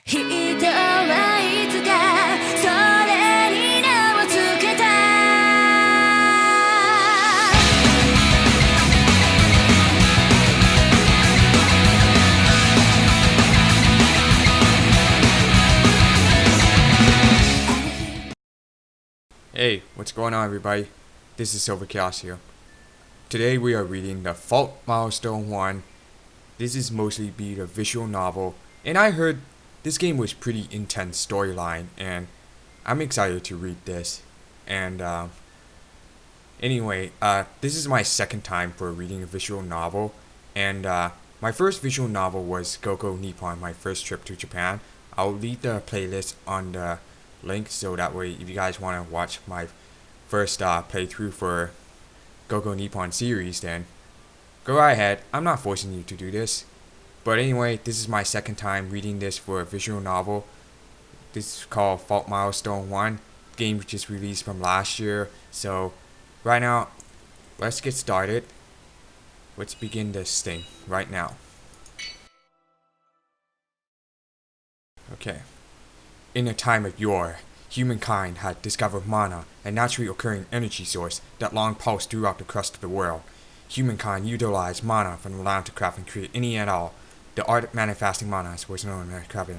人はいつかそれに名をつけた Hey, what's going on everybody? This is SilverChaos here. Today we are reading the Fault Milestone 1. This is mostly be the visual novel, and I heard this game was pretty intense storyline, and I'm excited to read this. And anyway, this is my second time for reading a visual novel, and my first visual novel was Gogo Nippon, my first trip to Japan. I'll leave the playlist on the link so that way if you guys want to watch my first playthrough for Gogo Nippon series, then go right ahead. I'm not forcing you to do this. But anyway, this is my second time reading this for a visual novel. This is called Fault Milestone 1, game which is released from last year. So right now, let's get started. Let's begin this thing right now. Okay. In a time of yore, humankind had discovered mana, a naturally occurring energy source that long pulsed throughout the crust of the world. Humankind utilized mana from the land to craft and create any and all. The art of manifesting mana was known as crafting.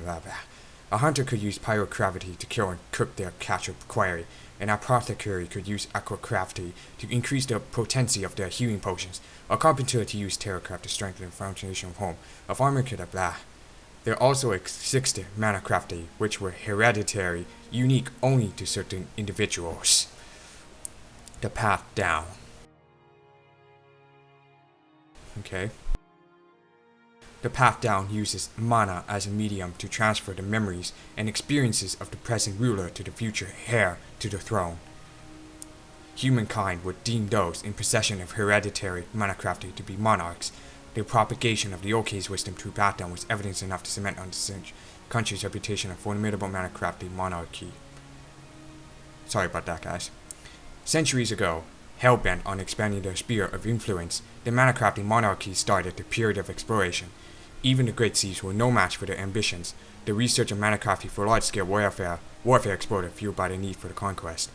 A hunter could use pyrogravity to kill and cook their catch or quarry. An apothecary could use aquagravity to increase the potency of their healing potions. A carpenter to use terracraft to strengthen the foundation of home. A farmer could have blah. There also existed mana crafty, which were hereditary, unique only to certain individuals. The path down. Okay. The path down uses mana as a medium to transfer the memories and experiences of the present ruler to the future heir to the throne. Humankind would deem those in possession of hereditary mana crafty to be monarchs. The propagation of the Oki's wisdom through path down was evidence enough to cement on the country's reputation of formidable mana crafty monarchy. Sorry about that, guys. Centuries ago, hell-bent on expanding their sphere of influence, the mana-crafting monarchy started the period of exploration. Even the great seas were no match for their ambitions. The research of mana-crafting for large-scale warfare exploded, fueled by the need for the conquest.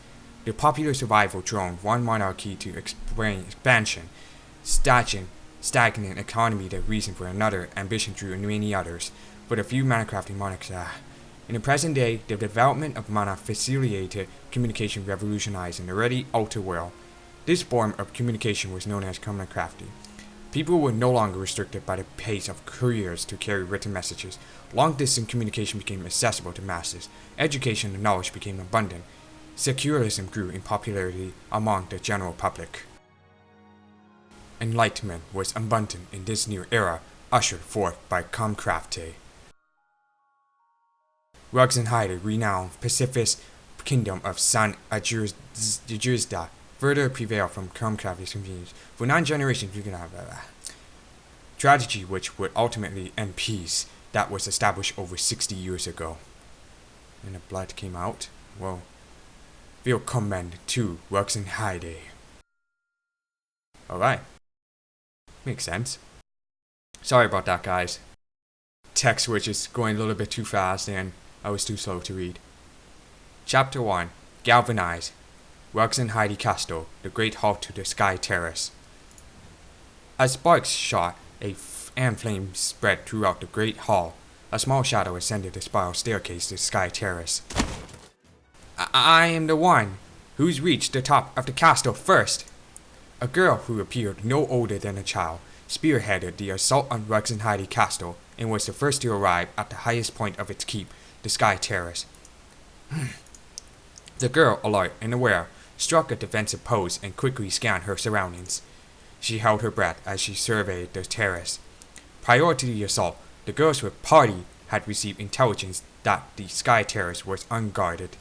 The popular survival drove one monarchy to expansion, stagnant economy the reason for another, ambition drew many others. But a few mana-crafting monarchs In the present day, the development of mana facilitated communication revolutionizing the already altered world. This form of communication was known as common crafty. People were no longer restricted by the pace of couriers to carry written messages. Long-distance communication became accessible to masses. Education and knowledge became abundant. Secularism grew in popularity among the general public. Enlightenment was abundant in this new era, ushered forth by Comcrafty. Rughzenhaide, renowned pacifist kingdom of San Ajurda, further prevailed from Comcrafty's convenience for 9 generations. Strategy which would ultimately end peace that was established over 60 years ago. And the blood came out. Well, willkommen to Rughzenhaide. Alright. Makes sense. Sorry about that, guys. Text was just going a little bit too fast and I was too slow to read. Chapter 1. Galvanize. Rughzenhaide Castle, the Great Hall to the Sky Terrace. As sparks shot, and flames spread throughout the Great Hall. A small shadow ascended the spiral staircase to the Sky Terrace. I am the one who's reached the top of the castle first. A girl who appeared no older than a child spearheaded the assault on Rughzenhaide Castle and was the first to arrive at the highest point of its keep, the Sky Terrace. The girl, alert and aware, struck a defensive pose and quickly scanned her surroundings. She held her breath as she surveyed the terrace. Prior to the assault, the girls with party had received intelligence that the Sky Terrace was unguarded,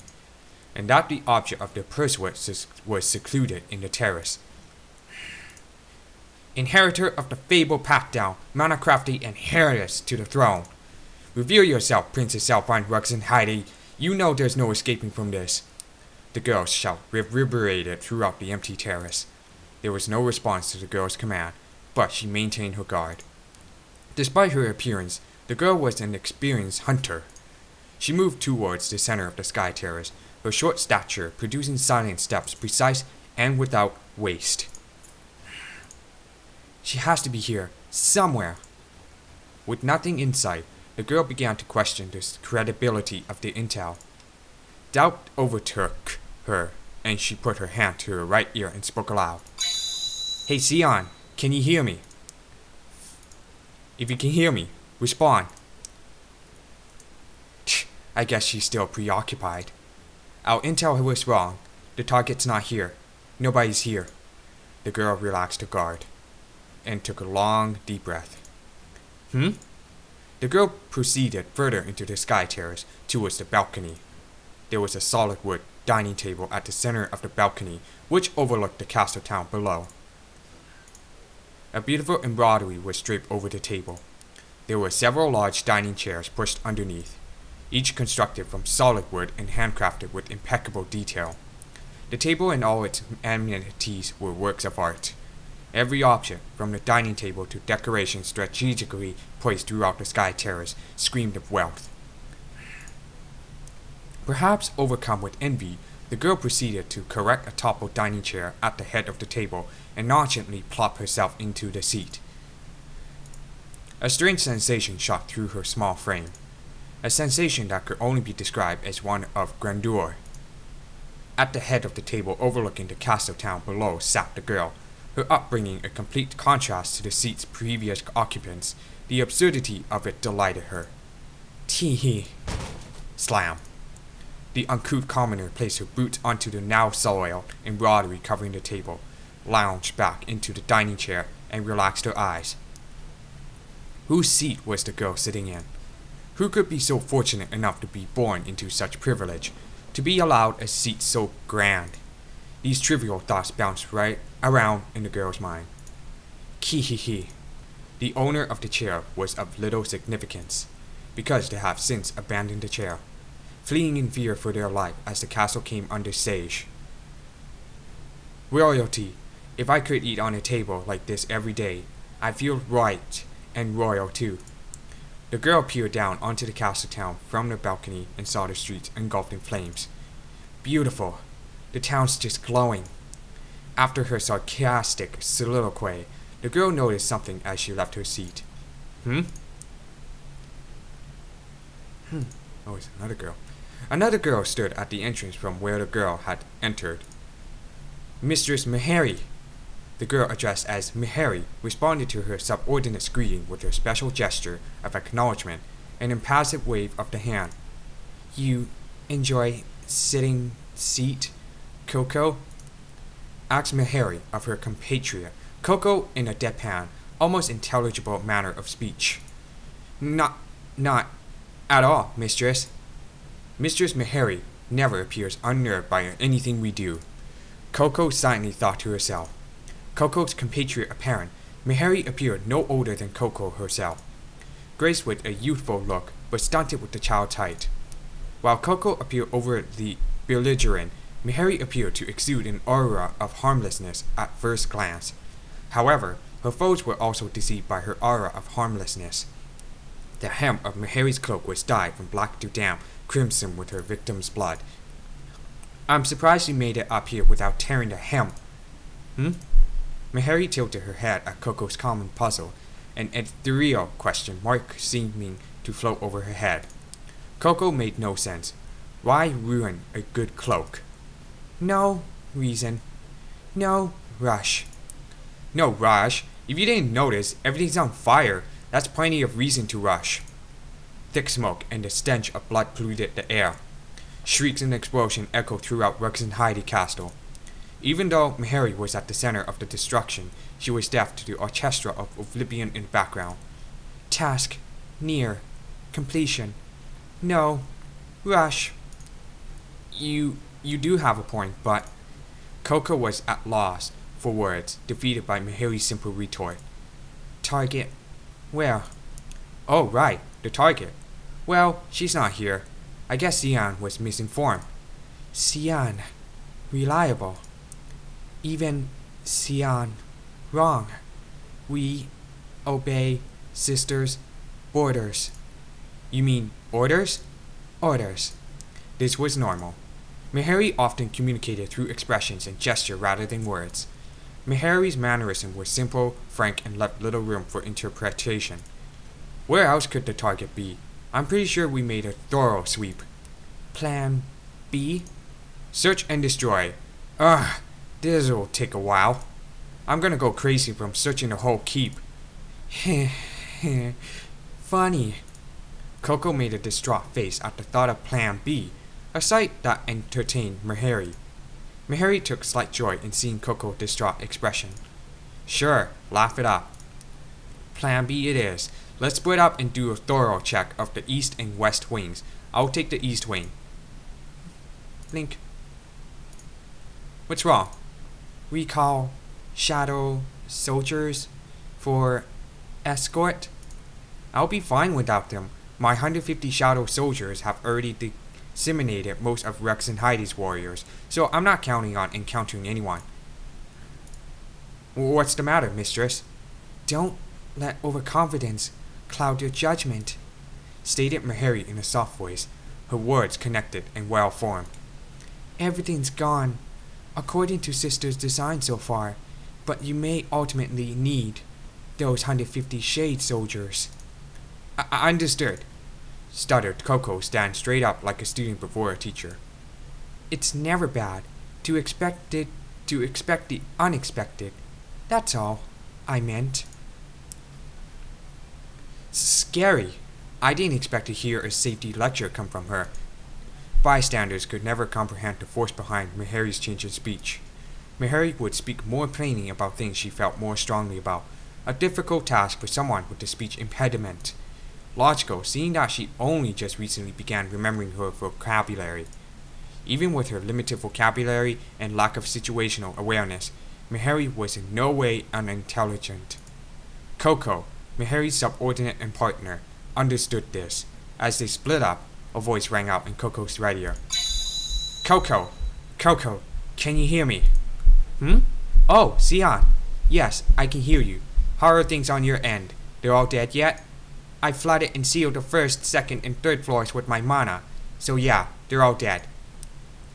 and that the object of their pursuit was secluded in the terrace. Inheritor of the fabled path down, mana crafty and heiress to the throne. Reveal yourself, Princess Alpine Rughzenhaide. You know there's no escaping from this. The girl's shout reverberated throughout the empty terrace. There was no response to the girl's command, but she maintained her guard. Despite her appearance, the girl was an experienced hunter. She moved towards the center of the sky terrace, her short stature producing silent steps precise and without waste. She has to be here, somewhere. With nothing in sight, the girl began to question the credibility of the intel. Doubt overtook her, and she put her hand to her right ear and spoke aloud. Hey Sion, can you hear me? If you can hear me, respond. I guess she's still preoccupied. Our intel was wrong. The target's not here. Nobody's here. The girl relaxed her guard and took a long, deep breath. The girl proceeded further into the sky terrace towards the balcony. There was a solid wood dining table at the center of the balcony, which overlooked the castle town below. A beautiful embroidery was draped over the table. There were several large dining chairs pushed underneath, each constructed from solid wood and handcrafted with impeccable detail. The table and all its amenities were works of art. Every object, from the dining table to decorations strategically placed throughout the sky terrace, screamed of wealth. Perhaps overcome with envy, the girl proceeded to correct a toppled dining chair at the head of the table and nonchalantly plop herself into the seat. A strange sensation shot through her small frame, a sensation that could only be described as one of grandeur. At the head of the table overlooking the castle town below sat the girl, her upbringing a complete contrast to the seat's previous occupants. The absurdity of it delighted her. Tee-hee. Slam. The uncouth commoner placed her boots onto the now soiled embroidery covering the table, lounged back into the dining chair, and relaxed her eyes. Whose seat was the girl sitting in? Who could be so fortunate enough to be born into such privilege, to be allowed a seat so grand? These trivial thoughts bounced right around in the girl's mind. Kee-hee-hee. The owner of the chair was of little significance, because they have since abandoned the chair, fleeing in fear for their life as the castle came under siege. Royalty. If I could eat on a table like this every day, I'd feel right and royal too. The girl peered down onto the castle town from the balcony and saw the streets engulfed in flames. Beautiful. The town's just glowing. After her sarcastic soliloquy, the girl noticed something as she left her seat. Oh, it's another girl. Another girl stood at the entrance from where the girl had entered. Mistress Meharry. The girl addressed as Meharry responded to her subordinate's greeting with a special gesture of acknowledgement, an impassive wave of the hand. You enjoy sitting seat, Coco? Asked Meharry of her compatriot, Coco in a deadpan, almost intelligible manner of speech. Not at all, mistress. Mistress Meharry never appears unnerved by anything we do. Coco silently thought to herself. Coco's compatriot apparent, Meharry appeared no older than Coco herself, graced with a youthful look, but stunted with the child's height. While Coco appeared over the belligerent, Meharry appeared to exude an aura of harmlessness at first glance. However, her foes were also deceived by her aura of harmlessness. The hem of Meharry's cloak was dyed from black to damp crimson with her victim's blood. I'm surprised you made it up here without tearing the hem. Meharry tilted her head at Coco's common puzzle, an ethereal question mark seeming to float over her head. Coco made no sense. Why ruin a good cloak? No reason. No rush. No rush? If you didn't notice, everything's on fire. That's plenty of reason to rush. Thick smoke and the stench of blood polluted the air. Shrieks and explosions echoed throughout Rughzenhaide Castle. Even though Meharry was at the center of the destruction, she was deaf to the orchestra of oblivion in the background. Task near completion. No rush. You do have a point, but Coco was at loss for words, defeated by Meharry's simple retort. Target. Where? Oh, right, the target. Well, she's not here. I guess Sion was misinformed. Sion. Reliable. Even Sion. Wrong. We obey sisters' orders. You mean orders? Orders. This was normal. Mihari often communicated through expressions and gesture rather than words. Mihari's mannerisms were simple, frank, and left little room for interpretation. Where else could the target be? I'm pretty sure we made a thorough sweep. Plan B? Search and destroy. Ugh, this'll take a while. I'm gonna go crazy from searching the whole keep. Funny. Coco made a distraught face at the thought of Plan B, a sight that entertained Mihari. Mihari took slight joy in seeing Coco's distraught expression. Sure, laugh it up. Plan B it is. Let's split up and do a thorough check of the east and west wings. I'll take the east wing. Link. What's wrong? We call shadow soldiers for escort? I'll be fine without them. My 150 shadow soldiers have already disseminated most of Rughzenhaide's warriors, so I'm not counting on encountering anyone. What's the matter, mistress? Don't let overconfidence cloud your judgment, stated Mihari in a soft voice, her words connected and well-formed. Everything's gone according to Sister's design so far, but you may ultimately need those 150 shade soldiers. I understood, stuttered Coco, standing straight up like a student before a teacher. It's never bad to expect the unexpected. That's all I meant. Scary. I didn't expect to hear a safety lecture come from her. Bystanders could never comprehend the force behind Mihari's change in speech. Mihari would speak more plainly about things she felt more strongly about, a difficult task for someone with a speech impediment. Logical, seeing that she only just recently began remembering her vocabulary. Even with her limited vocabulary and lack of situational awareness, Mihari was in no way unintelligent. Coco, Mihari's subordinate and partner, understood this. As they split up, a voice rang out in Coco's radio. Coco! Coco, can you hear me? Oh, Sion. Yes, I can hear you. How are things on your end? They're all dead yet? I flooded and sealed the first, second, and third floors with my mana, so yeah, they're all dead.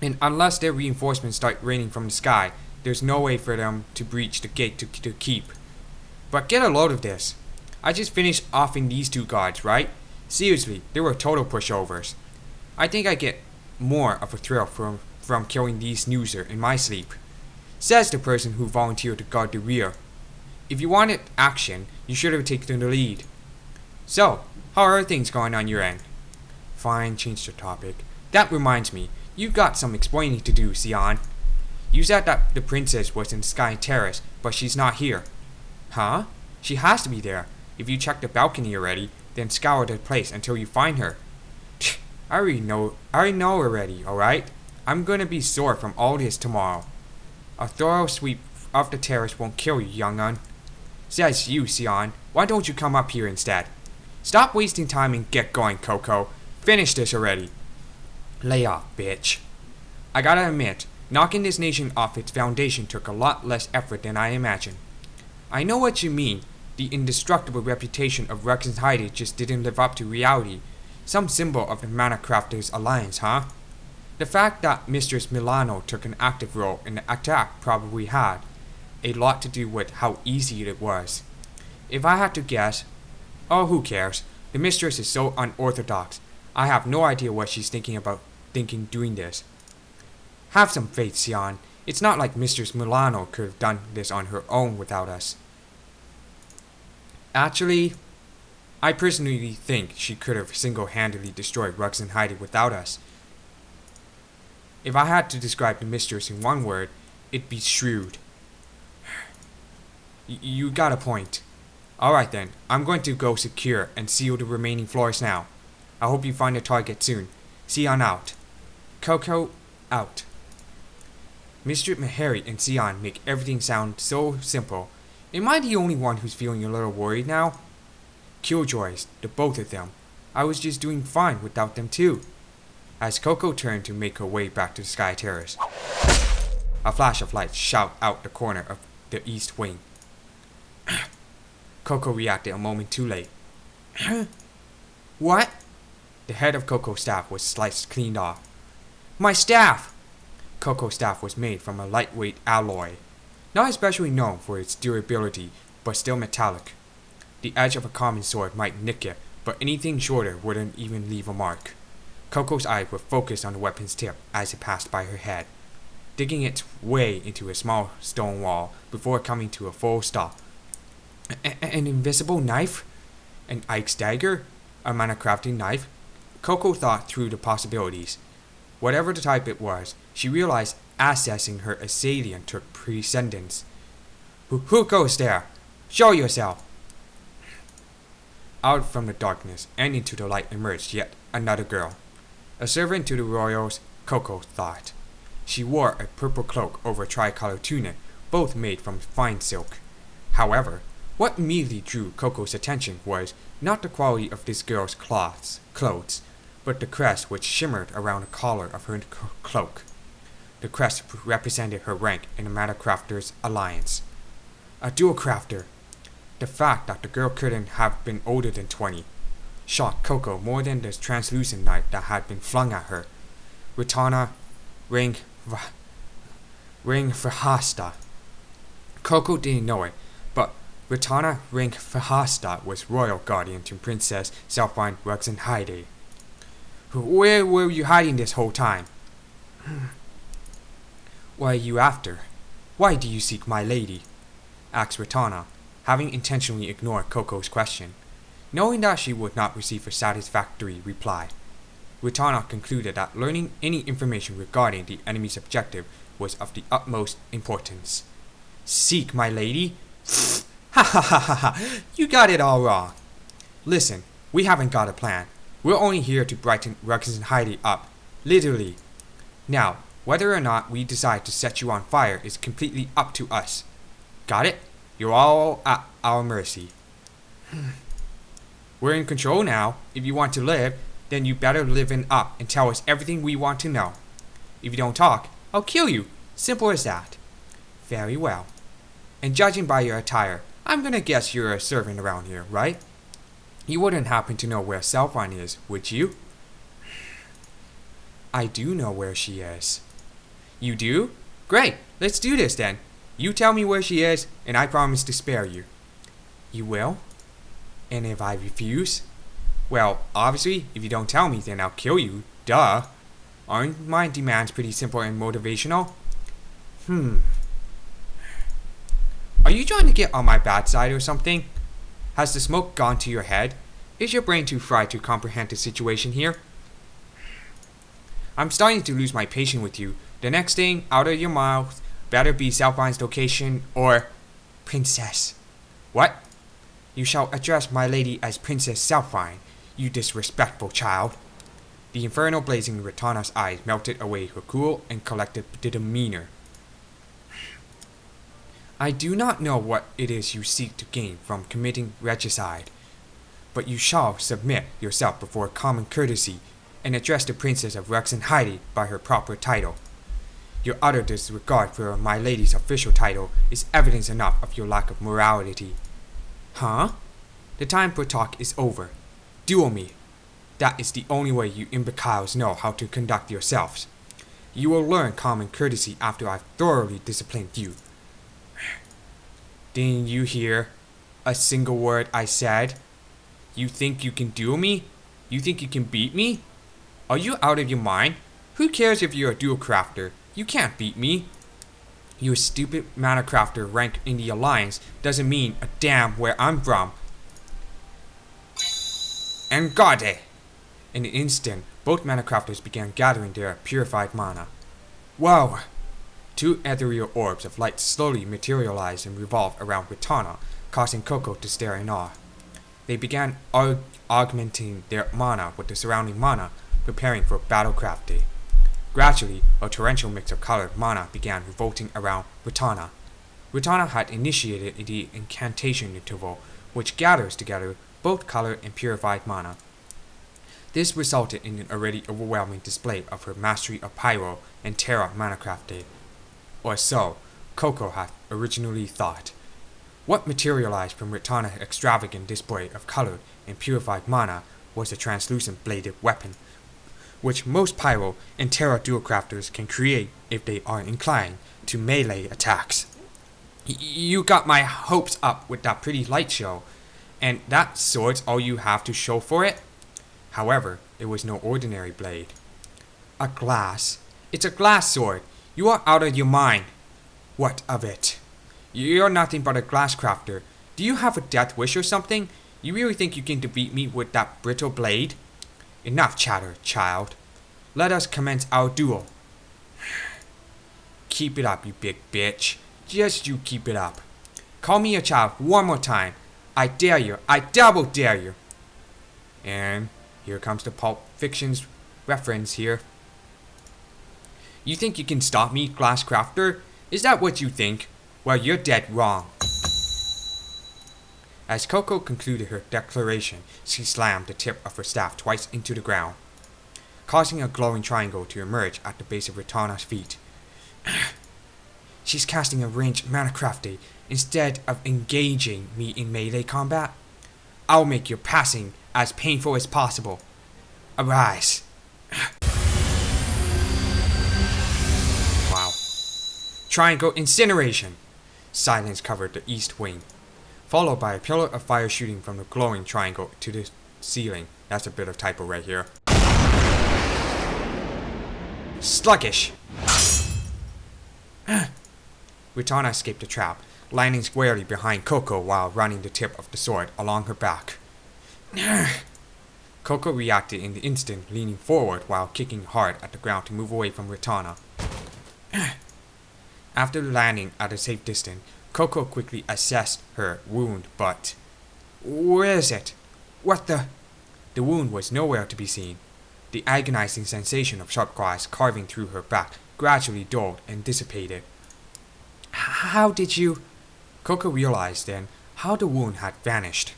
And unless their reinforcements start raining from the sky, there's no way for them to breach the gate to keep. But get a load of this. I just finished offing these two guards, right? Seriously, they were total pushovers. I think I get more of a thrill from killing these snoozer in my sleep. Says the person who volunteered to guard the rear. If you wanted action, you should have taken the lead. So, how are things going on your end? Fine, change the topic. That reminds me, you've got some explaining to do, Sion. You said that the princess was in Sky Terrace, but she's not here. Huh? She has to be there. If you checked the balcony already, then scour the place until you find her. I already know already, alright? I'm gonna be sore from all this tomorrow. A thorough sweep of the terrace won't kill you, young un. Says you, Sion. Why don't you come up here instead? Stop wasting time and get going, Coco. Finish this already. Lay off, bitch. I gotta admit, knocking this nation off its foundation took a lot less effort than I imagined. I know what you mean. The indestructible reputation of Rughzenhaide just didn't live up to reality. Some symbol of the Mana Crafters Alliance, huh? The fact that Mistress Milano took an active role in the attack probably had a lot to do with how easy it was. If I had to guess, oh, who cares? The mistress is so unorthodox. I have no idea what she's thinking doing this. Have some faith, Sion. It's not like Mistress Milano could have done this on her own without us. Actually, I personally think she could have single-handedly destroyed Rughzenhaide without us. If I had to describe the mistress in one word, it'd be shrewd. You got a point. Alright then, I'm going to go secure and seal the remaining floors now. I hope you find a target soon. Sion out. Coco out. Mr. Mihari and Sion make everything sound so simple. Am I the only one who's feeling a little worried now? Killjoys, the both of them. I was just doing fine without them too. As Coco turned to make her way back to the Sky Terrace, a flash of light shot out the corner of the east wing. Coco reacted a moment too late. What? The head of Coco's staff was sliced clean off. My staff! Coco's staff was made from a lightweight alloy, not especially known for its durability, but still metallic. The edge of a common sword might nick it, but anything shorter wouldn't even leave a mark. Coco's eyes were focused on the weapon's tip as it passed by her head, digging its way into a small stone wall before coming to a full stop. An invisible knife? An Ike's dagger? A manacrafting knife? Coco thought through the possibilities. Whatever the type it was, she realized assessing her assailant took precedence. Who goes there? Show yourself! Out from the darkness and into the light emerged yet another girl. A servant to the royals, Coco thought. She wore a purple cloak over a tricolor tunic, both made from fine silk. However, what immediately drew Coco's attention was not the quality of this girl's clothes, but the crest which shimmered around the collar of her cloak. The crest represented her rank in the Matacrafters' alliance. A dual crafter. The fact that the girl couldn't have been older than 20 shocked Coco more than the translucent knife that had been flung at her. Ritana Rughzenhaide. Coco didn't know it, but Ritana Rughzenhaide was royal guardian to Princess Rughzenhaide. Where were you hiding this whole time? What are you after? Why do you seek my lady? Asked Ritana, having intentionally ignored Coco's question, knowing that she would not receive a satisfactory reply. Ritana concluded that learning any information regarding the enemy's objective was of the utmost importance. Seek my lady? Ha ha ha ha ha! You got it all wrong. Listen, we haven't got a plan. We're only here to brighten Rughzenhaide up. Literally. Now, whether or not we decide to set you on fire is completely up to us. Got it? You're all at our mercy. We're in control now. If you want to live, then you better liven up and tell us everything we want to know. If you don't talk, I'll kill you. Simple as that. Very well. And judging by your attire, I'm gonna guess you're a servant around here, right? You wouldn't happen to know where Selfine is, would you? I do know where she is. You do? Great, let's do this then. You tell me where she is, and I promise to spare you. You will? And if I refuse? Well, obviously, if you don't tell me, then I'll kill you. Duh. Aren't my demands pretty simple and motivational? Are you trying to get on my bad side or something? Has the smoke gone to your head? Is your brain too fried to comprehend the situation here? I'm starting to lose my patience with you. The next thing out of your mouth better be Selfine's location or Princess. What? You shall address my lady as Princess Selfine, you disrespectful child. The infernal blazing Ritana's eyes melted away her cool and collected demeanor. I do not know what it is you seek to gain from committing regicide, but you shall submit yourself before common courtesy and address the Princess of Rughzenhaide by her proper title. Your utter disregard for my lady's official title is evidence enough of your lack of morality. Huh? The time for talk is over. Duel me. That is the only way you imbeciles know how to conduct yourselves. You will learn common courtesy after I've thoroughly disciplined you. Didn't you hear a single word I said? You think you can duel me? You think you can beat me? Are you out of your mind? Who cares if you're a dual crafter? You can't beat me. Your stupid mana crafter rank in the alliance doesn't mean a damn where I'm from. And Gade! In an instant, both mana crafters began gathering their purified mana. Whoa! Two ethereal orbs of light slowly materialized and revolved around Ritana, causing Coco to stare in awe. They began augmenting their mana with the surrounding mana, preparing for Battlecraft Day. Gradually, a torrential mix of colored mana began revolting around Ritana. Ritana had initiated the incantation interval, which gathers together both colored and purified mana. This resulted in an already overwhelming display of her mastery of Pyro and Terra Manacraft Day. Or so Coco had originally thought. What materialized from Ritana's extravagant display of colored and purified mana was a translucent bladed weapon, which most Pyro and Terra dual crafters can create if they are inclined to melee attacks. You got my hopes up with that pretty light show, and that sword's all you have to show for it? However, it was no ordinary blade. A glass. It's a glass sword. You are out of your mind. What of it? You're nothing but a glass crafter. Do you have a death wish or something? You really think you can defeat me with that brittle blade? Enough chatter, child. Let us commence our duel. Keep it up, you big bitch. Just you keep it up. Call me a child one more time. I dare you. I double dare you. And here comes the Pulp Fiction's reference here. You think you can stop me, Glass Crafter? Is that what you think? Well, you're dead wrong. As Coco concluded her declaration, she slammed the tip of her staff twice into the ground, causing a glowing triangle to emerge at the base of Ritana's feet. She's casting a ranged mana crafty instead of engaging me in melee combat. I'll make your passing as painful as possible. Arise. Wow. Triangle incineration. Silence covered the east wing, followed by a pillar of fire shooting from the glowing triangle to the ceiling. That's a bit of typo right here. Sluggish. Ritana escaped the trap, landing squarely behind Coco while running the tip of the sword along her back. Coco reacted in the instant, leaning forward while kicking hard at the ground to move away from Ritana. After landing at a safe distance, Coco quickly assessed her wound, but... Where is it? What the... The wound was nowhere to be seen. The agonizing sensation of sharp claws carving through her back gradually dulled and dissipated. How did you... Coco realized then how the wound had vanished.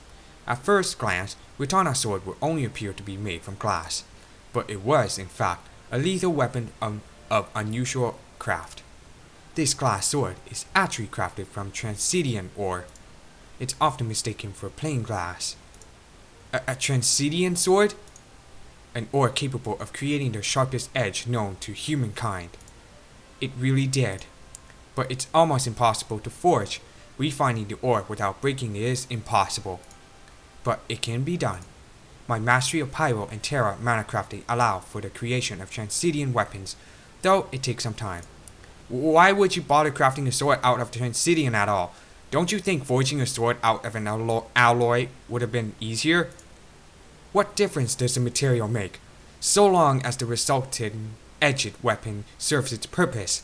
At first glance, Ritana's sword would only appear to be made from glass, but it was, in fact, a lethal weapon of unusual craft. This glass sword is actually crafted from Transidian ore. It's often mistaken for plain glass. A Transidian sword? An ore capable of creating the sharpest edge known to humankind. It really did. But it's almost impossible to forge. Refining the ore without breaking it is impossible. But it can be done. My mastery of Pyro and Terra mana crafting allow for the creation of Transidian weapons, though it takes some time. Why would you bother crafting a sword out of Transidian at all? Don't you think forging a sword out of an alloy would have been easier? What difference does the material make, so long as the resulting edged weapon serves its purpose?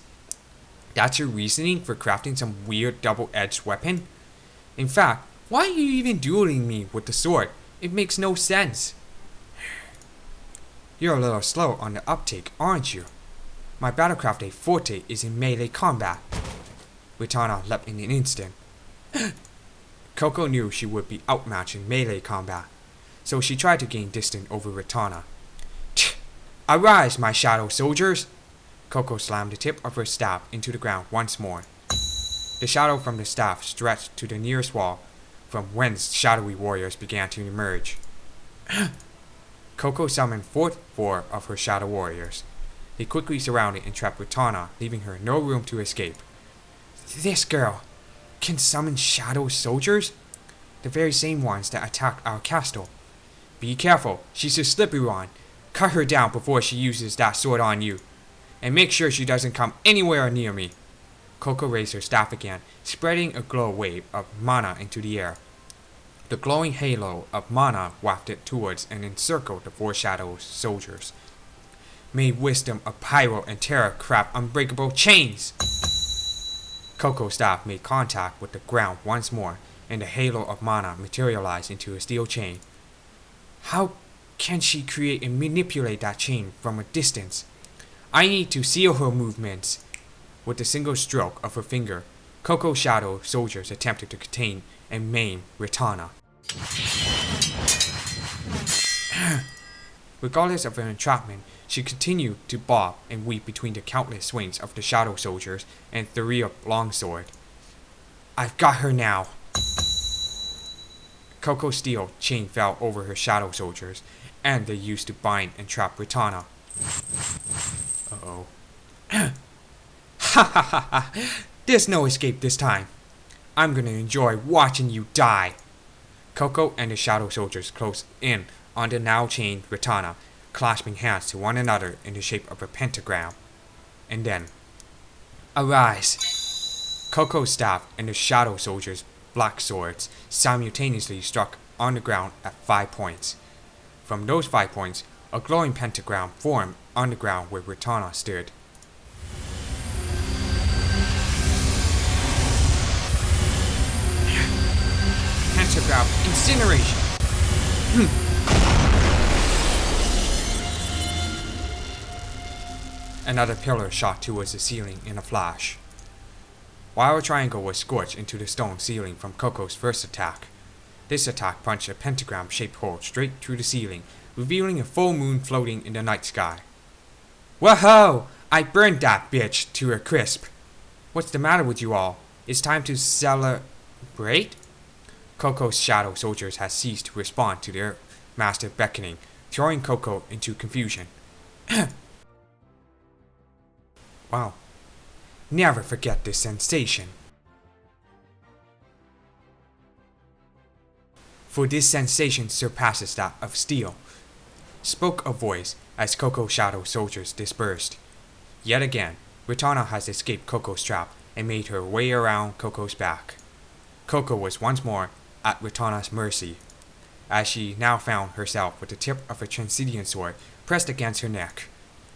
That's your reasoning for crafting some weird double-edged weapon? In fact, why are you even dueling me with the sword? It makes no sense. You're a little slow on the uptake, aren't you? My Battlecraft A Forte is in melee combat. Ritana leapt in an instant. Coco knew she would be outmatched in melee combat, so she tried to gain distance over Ritana. Arise, my shadow soldiers! Coco slammed the tip of her staff into the ground once more. The shadow from the staff stretched to the nearest wall, from whence shadowy warriors began to emerge. Coco summoned four of her shadow warriors. They quickly surrounded and trapped Ritana, leaving her no room to escape. This girl can summon shadow soldiers? The very same ones that attacked our castle. Be careful, she's a slippery one. Cut her down before she uses that sword on you. And make sure she doesn't come anywhere near me. Coco raised her staff again, spreading a glow wave of mana into the air. The glowing halo of mana wafted towards and encircled the four shadow soldiers. May wisdom of Pyro and Terra craft unbreakable chains! Coco's staff made contact with the ground once more, and the halo of mana materialized into a steel chain. How can she create and manipulate that chain from a distance? I need to seal her movements. With a single stroke of her finger, Coco's shadow soldiers attempted to contain and maim Ritana. Regardless of her entrapment, she continued to bob and weave between the countless swings of the shadow soldiers and Theria's longsword. I've got her now. Coco's steel chain fell over her shadow soldiers, and they used to bind and trap Ritana. Uh-oh. Ha ha ha ha! There's no escape this time. I'm gonna enjoy watching you die. Coco and the shadow soldiers closed in on the now chained Ritana, clasping hands to one another in the shape of a pentagram. And then, arise! Coco's staff and the shadow soldiers' black swords simultaneously struck on the ground at 5 points. From those 5 points, a glowing pentagram formed on the ground where Ritana stood. Pentagram incineration! Another pillar shot towards the ceiling in a flash. While a triangle was scorched into the stone ceiling from Coco's first attack, this attack punched a pentagram-shaped hole straight through the ceiling, revealing a full moon floating in the night sky. Whoa! I burned that bitch to a crisp. What's the matter with you all? It's time to celebrate? Coco's shadow soldiers had ceased to respond to their master beckoning, throwing Coco into confusion. Wow. Never forget this sensation. For this sensation surpasses that of steel, spoke a voice as Coco's shadow soldiers dispersed. Yet again, Ritana has escaped Coco's trap and made her way around Coco's back. Coco was once more at Ritana's mercy, as she now found herself with the tip of a Transcendian sword pressed against her neck.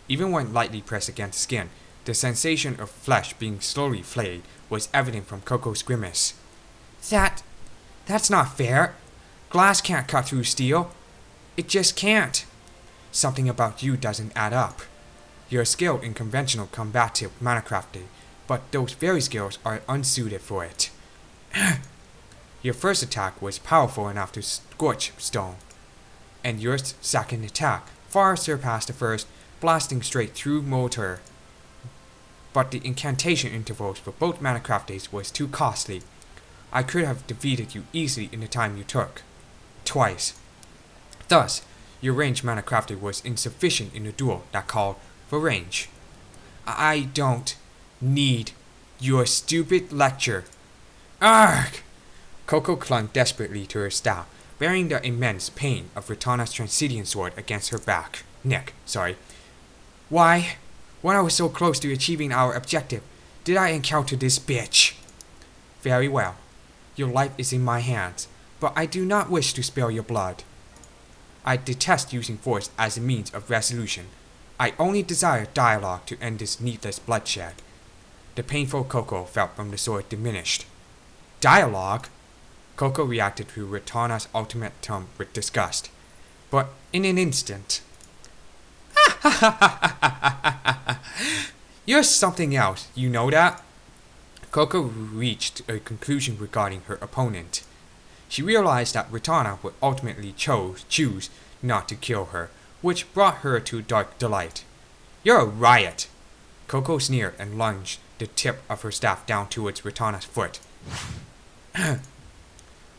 Even when lightly pressed against the skin, the sensation of flesh being slowly flayed was evident from Coco's grimace. That's not fair. Glass can't cut through steel. It just can't. Something about you doesn't add up. You're skilled in conventional combative manacrafting, but those fairy skills are unsuited for it. Your first attack was powerful enough to scorch stone, and your second attack far surpassed the first, blasting straight through mortar. But the incantation intervals for both manacrafties was too costly. I could have defeated you easily in the time you took. Twice. Thus, your ranged manacrafting was insufficient in the duel that called for range. I don't need your stupid lecture. Argh! Coco clung desperately to her staff, bearing the immense pain of Ritana's Transcendian sword against her neck. Why, when I was so close to achieving our objective, did I encounter this bitch? Very well. Your life is in my hands, but I do not wish to spill your blood. I detest using force as a means of resolution. I only desire dialogue to end this needless bloodshed. The painful Coco felt from the sword diminished. Dialogue? Coco reacted to Ritana's ultimatum with disgust, but in an instant. You're something else, you know that? Coco reached a conclusion regarding her opponent. She realized that Ritana would ultimately choose not to kill her, which brought her to dark delight. You're a riot! Coco sneered and lunged the tip of her staff down towards Ritana's foot.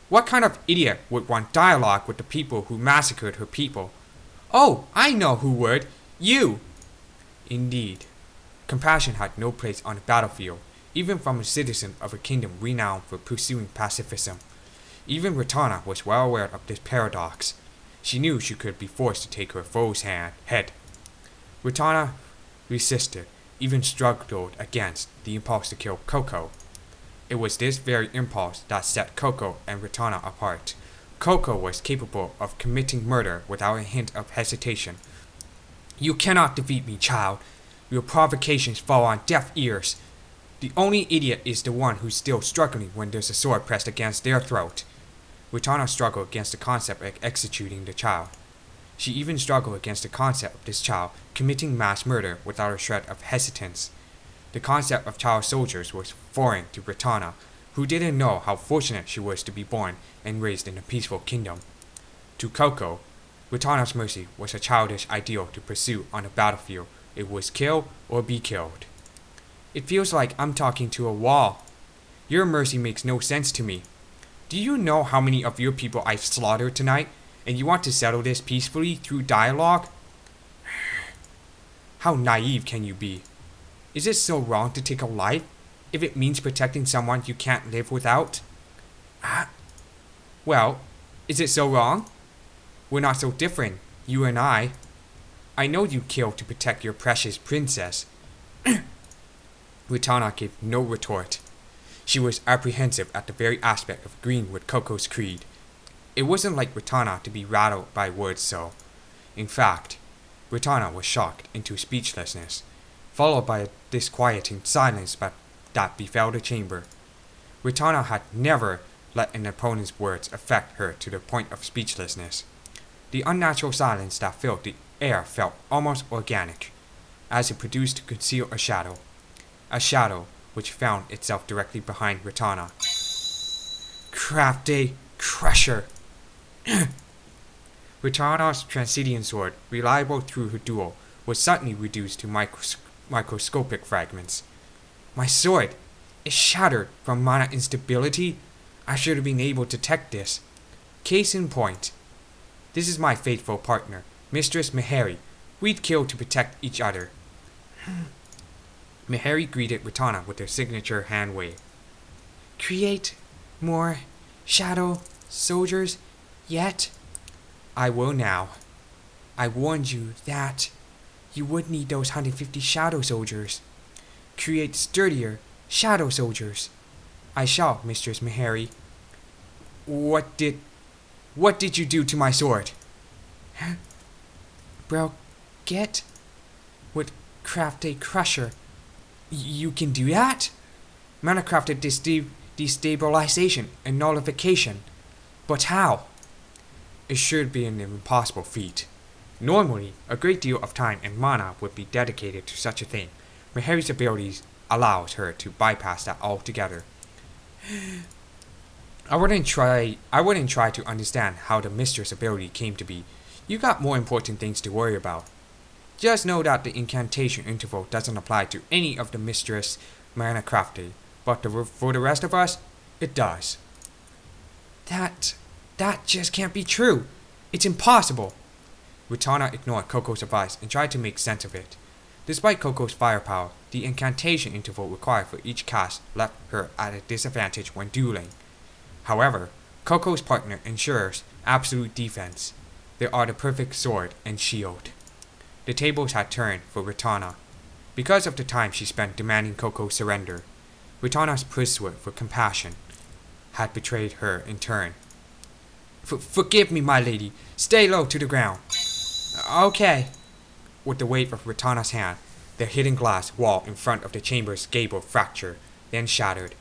What kind of idiot would want dialogue with the people who massacred her people? Oh, I know who would! You! Indeed. Compassion had no place on the battlefield, even from a citizen of a kingdom renowned for pursuing pacifism. Even Ritana was well aware of this paradox. She knew she could be forced to take her foe's head. Ritana resisted, even struggled against the impulse to kill Coco. It was this very impulse that set Coco and Ritana apart. Coco was capable of committing murder without a hint of hesitation. You cannot defeat me, child. Your provocations fall on deaf ears. The only idiot is the one who's still struggling when there's a sword pressed against their throat. Ritana struggled against the concept of executing the child. She even struggled against the concept of this child committing mass murder without a shred of hesitance. The concept of child soldiers was foreign to Ritana, who didn't know how fortunate she was to be born and raised in a peaceful kingdom. To Coco, Ritana's mercy was a childish ideal to pursue on the battlefield. It was kill or be killed. It feels like I'm talking to a wall. Your mercy makes no sense to me. Do you know how many of your people I've slaughtered tonight? And you want to settle this peacefully through dialogue? How naive can you be? Is it so wrong to take a life if it means protecting someone you can't live without? Well, is it so wrong? We're not so different, you and I. I know you killed to protect your precious princess. Ritana gave no retort. She was apprehensive at the very aspect of agreeing with Coco's creed. It wasn't like Ritana to be rattled by words so. In fact, Ritana was shocked into speechlessness, followed by a disquieting silence that befell the chamber. Ritana had never let an opponent's words affect her to the point of speechlessness. The unnatural silence that filled the air felt almost organic, as it produced to conceal a shadow which found itself directly behind Ritana. Crafty Crusher! Ritana's Transcendent sword, reliable through her duel, was suddenly reduced to microscopic fragments. My sword is shattered from mana instability. I should have been able to detect this. Case in point. This is my faithful partner, Mistress Mehari. We'd kill to protect each other. Mehari greeted Ritana with her signature hand wave. Create more shadow soldiers yet? I will now. I warned you that you would need those 150 shadow soldiers. Create sturdier shadow soldiers. I shall, Mistress Mehari. What did you do to my sword? Bro, get with Crafty Crusher. You can do that? Mana crafted destabilization and nullification. But how? It should be an impossible feat. Normally, a great deal of time and mana would be dedicated to such a thing. Mehari's abilities allows her to bypass that altogether. I wouldn't try to understand how the mistress ability came to be. You got more important things to worry about. Just know that the incantation interval doesn't apply to any of the mistress mana crafted, but for the rest of us, it does. That just can't be true. It's impossible. Ritana ignored Coco's advice and tried to make sense of it. Despite Coco's firepower, the incantation interval required for each cast left her at a disadvantage when dueling. However, Coco's partner ensures absolute defense. They are the perfect sword and shield. The tables had turned for Ritana. Because of the time she spent demanding Coco's surrender, Ritana's pursuit for compassion had betrayed her in turn. Forgive me, my lady. Stay low to the ground. Okay. With the wave of Ritana's hand, the hidden glass wall in front of the chamber's gable fractured, then shattered.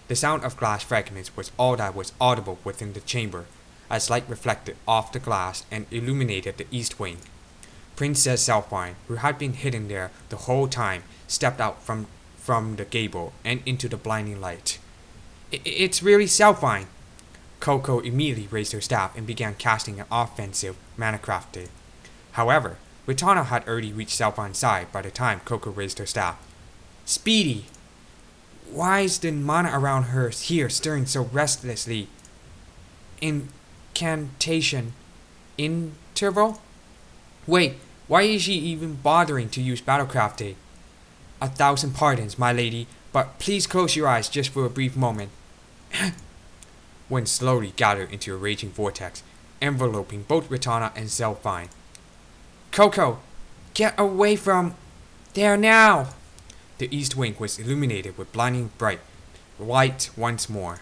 The sound of glass fragments was all that was audible within the chamber, as light reflected off the glass and illuminated the east wing. Princess Selfwine, who had been hidden there the whole time, stepped out from the gable and into the blinding light. It's really Selfwine! Coco immediately raised her staff and began casting an offensive mana crafted. However, Ritana had already reached Selfwine's side by the time Coco raised her staff. Speedy! Why is the mana around her here stirring so restlessly? Incantation interval? Wait, why is she even bothering to use Battlecraft? 1,000 pardons, my lady, but please close your eyes just for a brief moment. Wind slowly gathered into a raging vortex, enveloping both Ritana and Selfwine. Coco, get away from there now! The east wing was illuminated with blinding bright light once more.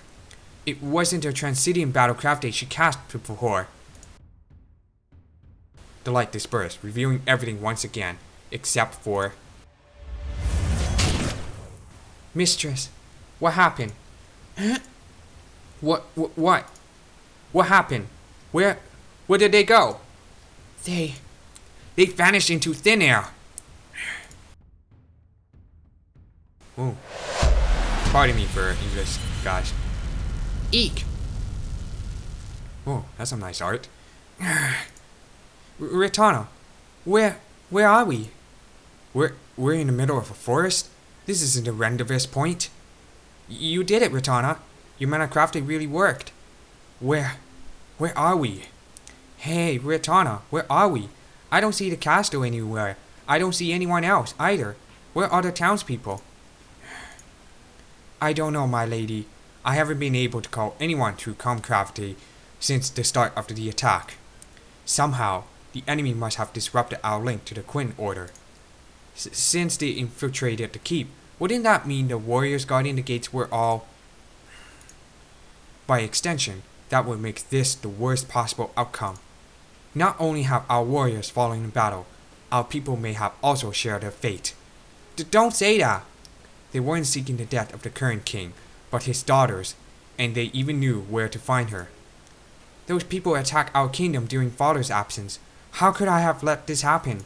It wasn't a Transcendent Battlecraft she cast before. The light dispersed, revealing everything once again, except for... Mistress, what happened? What? What happened? Where did they go? They vanished into thin air. Ooh. Pardon me for English, guys. Eek! Oh, that's some nice art. Ritana, where are we? We're in the middle of a forest? This isn't a rendezvous point. You did it, Ritana. Your mana crafting really worked. Where are we? Hey, Ritana, where are we? I don't see the castle anywhere. I don't see anyone else either. Where are the townspeople? I don't know, my lady. I haven't been able to call anyone through Comcraft since the start of the attack. Somehow, the enemy must have disrupted our link to the Quinn Order. Since they infiltrated the keep, wouldn't that mean the warriors guarding the gates were all... By extension, that would make this the worst possible outcome. Not only have our warriors fallen in battle, our people may have also shared their fate. Don't say that! They weren't seeking the death of the current king, but his daughters, and they even knew where to find her. Those people attacked our kingdom during father's absence. How could I have let this happen?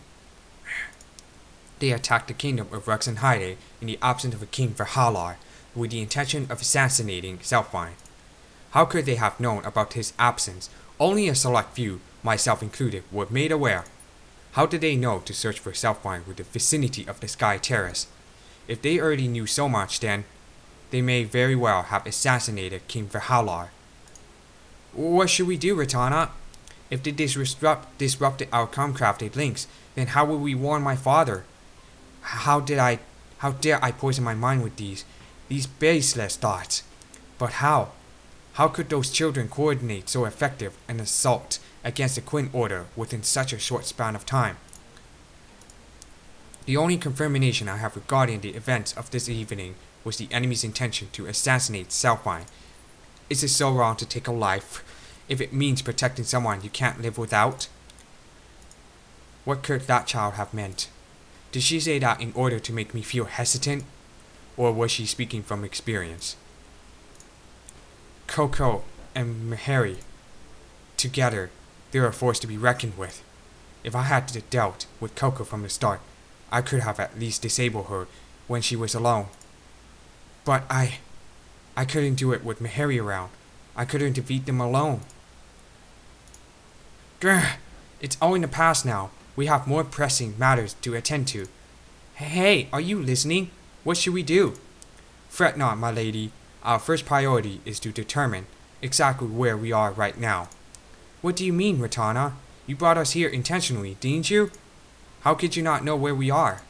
They attacked the kingdom of Rughzenhaide in the absence of a king for Halar, with the intention of assassinating Selfine. How could they have known about his absence? Only a select few, myself included, were made aware. How did they know to search for Selfine with the vicinity of the Sky Terrace? If they already knew so much, then they may very well have assassinated King Valhalar. What should we do, Ritana? If they disrupted our Comcrafted links, then how will we warn my father? How dare I poison my mind with these baseless thoughts? But how? How could those children coordinate so effective an assault against the Quinn Order within such a short span of time? The only confirmation I have regarding the events of this evening was the enemy's intention to assassinate Selfine. Is it so wrong to take a life, if it means protecting someone you can't live without? What could that child have meant? Did she say that in order to make me feel hesitant? Or was she speaking from experience? Coco and Harry, together, they're a force to be reckoned with. If I had dealt with Coco from the start, I could have at least disabled her when she was alone. But I couldn't do it with Harry around. I couldn't defeat them alone. Grr, it's all in the past now. We have more pressing matters to attend to. Hey, are you listening? What should we do? Fret not, my lady. Our first priority is to determine exactly where we are right now. What do you mean, Ritana? You brought us here intentionally, didn't you? How could you not know where we are?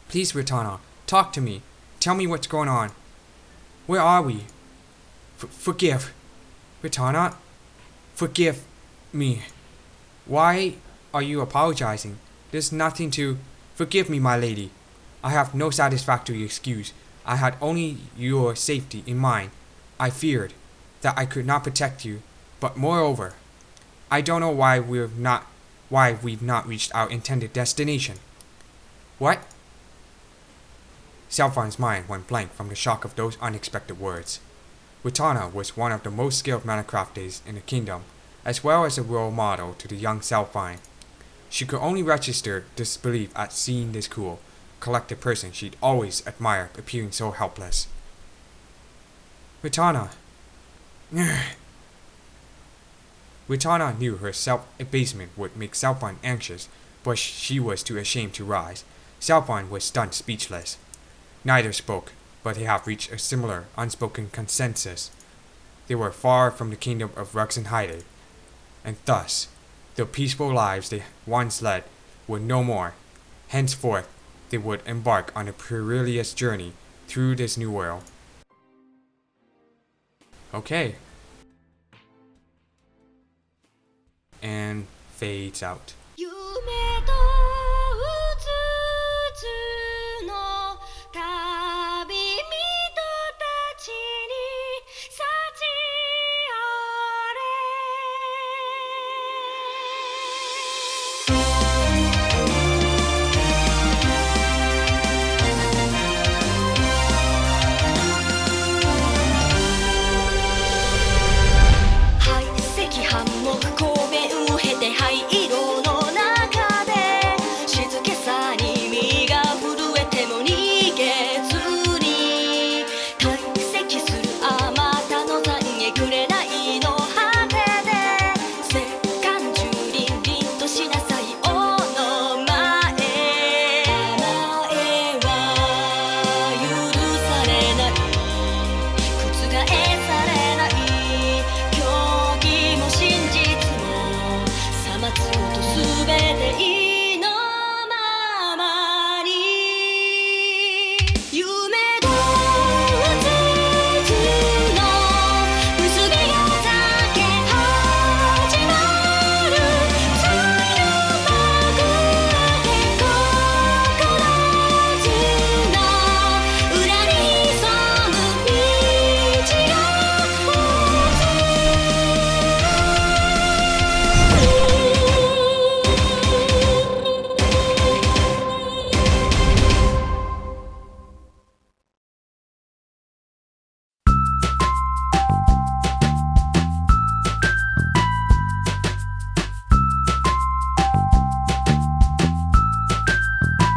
Please, Ritana, talk to me. Tell me what's going on. Where are we? Forgive. Ritana, forgive me. Why are you apologizing? There's nothing to... Forgive me, my lady. I have no satisfactory excuse. I had only your safety in mind. I feared that I could not protect you, but moreover, I don't know why we've not reached our intended destination. What? Selfine's mind went blank from the shock of those unexpected words. Ritana was one of the most skilled manacraftes in the kingdom, as well as a role model to the young Selfine. She could only register disbelief at seeing this cool, collected person she'd always admired appearing so helpless. Ritana. Ritana knew her self-abasement would make Selfine anxious, but she was too ashamed to rise. Selfine was stunned speechless. Neither spoke, but they have reached a similar, unspoken consensus. They were far from the kingdom of Rughzenhaide, and thus, the peaceful lives they once led were no more. Henceforth, they would embark on a perilous journey through this new world. Okay. And fades out.